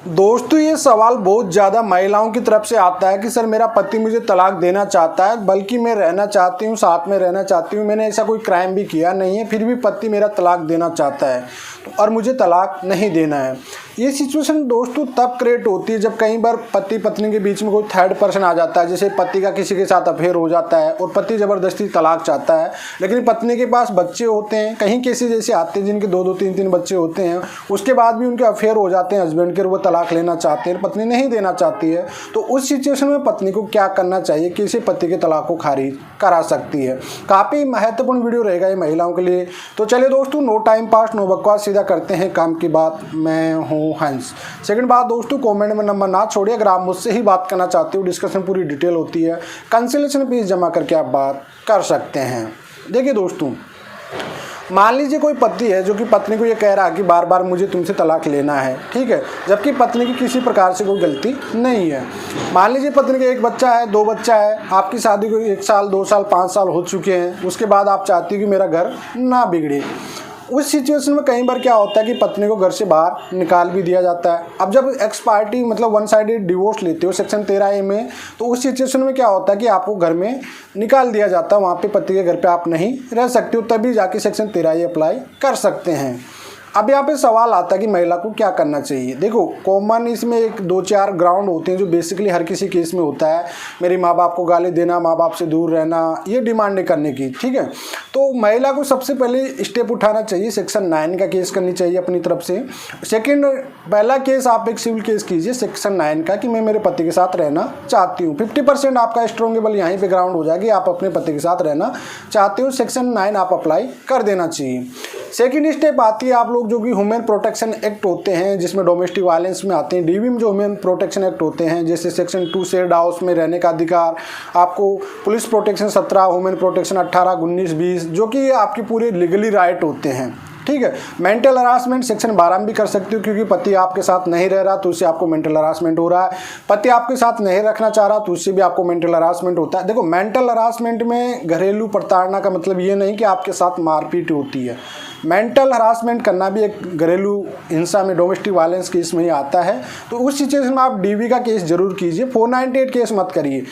दोस्तों ये सवाल बहुत ज़्यादा महिलाओं की तरफ से आता है कि सर मेरा पति मुझे तलाक देना चाहता है, बल्कि मैं रहना चाहती हूँ, साथ में रहना चाहती हूँ, मैंने ऐसा कोई क्राइम भी किया नहीं है, फिर भी पति मेरा तलाक देना चाहता है और मुझे तलाक नहीं देना है। ये सिचुएशन दोस्तों तब क्रिएट होती है जब कई बार पति पत्नी के बीच में कोई थर्ड पर्सन आ जाता है, जैसे पति का किसी के साथ अफेयर हो जाता है और पति ज़बरदस्ती तलाक चाहता है, लेकिन पत्नी के पास बच्चे होते हैं। कहीं केसेस ऐसे आते हैं जिनके दो दो तीन तीन बच्चे होते हैं, उसके बाद भी उनके अफेयर हो जाते हैं हस्बैंड के, वो तलाक लेना चाहते हैं, पत्नी नहीं देना चाहती है। तो उस सिचुएशन में पत्नी को क्या करना चाहिए, कैसे पति के तलाक को खारिज करा सकती है। काफ़ी महत्वपूर्ण वीडियो रहेगा ये महिलाओं के लिए। तो चलिए दोस्तों, नो टाइम पास नो बकवास, सीधा करते हैं काम की बात। मैं हूँ हंस। सेकंड बात दोस्तों, कमेंट में नंबर ना छोड़िए अगर आप मुझसे ही बात करना चाहते हो, डिस्कशन पूरी डिटेल होती है, कंसल्टेशन फीस जमा करके आप बात कर सकते हैं। देखिए दोस्तों, मान लीजिए कोई पति है जो कि पत्नी को ये कह रहा है कि बार बार मुझे तुमसे तलाक लेना है, ठीक है, जबकि पत्नी की किसी प्रकार से कोई गलती नहीं है। मान लीजिए पत्नी का एक बच्चा है, दो बच्चा है, आपकी शादी को 1 साल 2 साल 5 साल हो चुके हैं, उसके बाद आप चाहती हो कि मेरा घर ना बिगड़े। उस सिचुएशन में कई बार क्या होता है कि पत्नी को घर से बाहर निकाल भी दिया जाता है। अब जब एक्स पार्टी मतलब वन साइडेड डिवोर्स लेते हो सेक्शन 13A में, तो उस सिचुएशन में क्या होता है कि आपको घर में निकाल दिया जाता है, वहाँ पे पति के घर पे आप नहीं रह सकते हो, तभी जाके सेक्शन 13A अप्लाई कर सकते हैं। अब यहाँ पे सवाल आता है कि महिला को क्या करना चाहिए। देखो, कॉमन इसमें 1-2-4 ग्राउंड होते हैं जो बेसिकली हर किसी केस में होता है। मेरे माँ बाप को गाली देना, माँ बाप से दूर रहना, ये डिमांड करने की, ठीक है। तो महिला को सबसे पहले स्टेप उठाना चाहिए, सेक्शन 9 का केस करनी चाहिए अपनी तरफ से। सेकेंड, पहला केस आप एक सिविल केस कीजिए सेक्शन 9 का कि मैं मेरे पति के साथ रहना चाहती हूँ। 50% आपका स्ट्रॉन्गेबल यहीं पे ग्राउंड हो जाएगी, आप अपने पति के साथ रहना चाहते हो, सेक्शन 9 आप अप्लाई कर देना चाहिए। सेकेंड स्टेप आती है आप लोग जो कि ह्यूमन प्रोटेक्शन एक्ट होते हैं, जिसमें डोमेस्टिक वायलेंस में आते हैं। डीवी में जो ह्यूमन प्रोटेक्शन एक्ट होते हैं, जैसे सेक्शन 2 शेयर्ड हाउस में रहने का अधिकार, आपको पुलिस प्रोटेक्शन 17, ह्यूमन प्रोटेक्शन 18, 19, 20, जो कि आपकी पूरी लीगली राइट होते हैं, ठीक है। मेंटल हरासमेंट सेक्शन 12 में भी कर सकते हो, क्योंकि पति आपके साथ नहीं रह रहा तो उससे आपको मेंटल हरासमेंट हो रहा है। पति आपके साथ नहीं रखना चाह रहा तो उससे भी आपको मेंटल हरासमेंट होता है। देखो, मेंटल हरासमेंट में घरेलू प्रताड़ना का मतलब ये नहीं कि आपके साथ मारपीट होती है। मेंटल हरासमेंट करना भी एक घरेलू हिंसा में, डोमेस्टिक वायलेंस केस में ही आता है। तो उस सिचुएशन में आप डीवी का केस जरूर कीजिए, 498 केस मत करिए।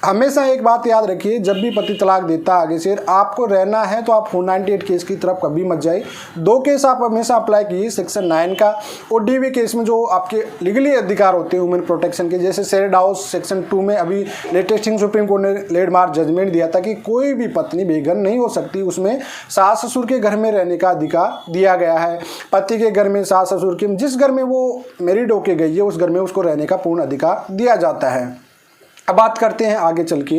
हमेशा एक बात याद रखिए, जब भी पति तलाक देता है आगे से, आपको रहना है तो आप 498 केस की तरफ कभी मत जाइए। 2 केस आप हमेशा अप्लाई कीजिए, सेक्शन 9 का और डीवी केस में जो आपके लीगली अधिकार होते हैं ह्यूमन प्रोटेक्शन के, जैसे शेयर्ड हाउस सेक्शन 2 में अभी लेटेस्ट सुप्रीम कोर्ट ने लैंडमार्क जजमेंट दिया था कि कोई भी पत्नी बेघर नहीं हो सकती। उसमें सास ससुर के घर में रहने का अधिकार दिया गया है। पति के घर में, सास ससुर के, जिस घर में वो मैरिड होके गई है उस घर में उसको रहने का पूर्ण अधिकार दिया जाता है। अब बात करते हैं आगे चल के,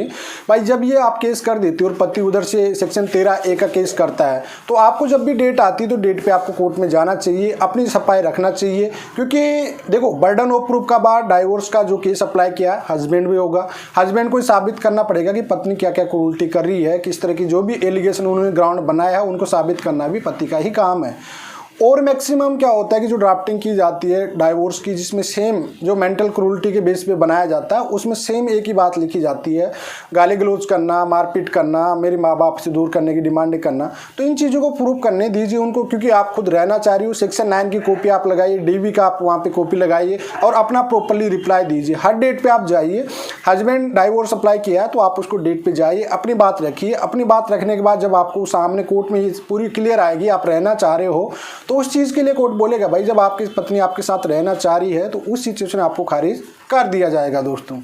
भाई जब ये आप केस कर देते हो और पति उधर से सेक्शन 13A का केस करता है, तो आपको जब भी डेट आती है तो डेट पे आपको कोर्ट में जाना चाहिए, अपनी सफाई रखना चाहिए। क्योंकि देखो, बर्डन ऑफ प्रूफ का बाद डाइवोर्स का जो केस अप्लाई किया हस्बैंड भी होगा, हस्बैंड को साबित करना पड़ेगा कि पत्नी क्या क्या क्रूरटी कर रही है, किस तरह की जो भी एलिगेशन उन्होंने ग्राउंड बनाया है उनको साबित करना भी पति का ही काम है। और मैक्सिमम क्या होता है कि जो ड्राफ्टिंग की जाती है डाइवोर्स की, जिसमें सेम जो मेंटल क्रूरटी के बेस पे बनाया जाता है, उसमें सेम एक ही बात लिखी जाती है, गाली गलौज करना, मारपीट करना, मेरे माँ बाप से दूर करने की डिमांड करना। तो इन चीज़ों को प्रूव करने दीजिए उनको, क्योंकि आप खुद रहना चाह रही हो। सेक्शन 9 की कॉपी आप लगाइए, डीवी का आप वहाँ पर कॉपी लगाइए और अपना प्रॉपरली रिप्लाई दीजिए। हर डेट पर आप जाइए, हस्बैंड डाइवोर्स अप्लाई किया है तो आप उसको डेट पर जाइए, अपनी बात रखिए। अपनी बात रखने के बाद जब आपको सामने कोर्ट में पूरी क्लियर आएगी आप रहना चाह रहे हो, तो उस चीज़ के लिए कोर्ट बोलेगा भाई जब आपकी पत्नी आपके साथ रहना चाह रही है तो उस सिचुएशन आपको खारिज कर दिया जाएगा दोस्तों।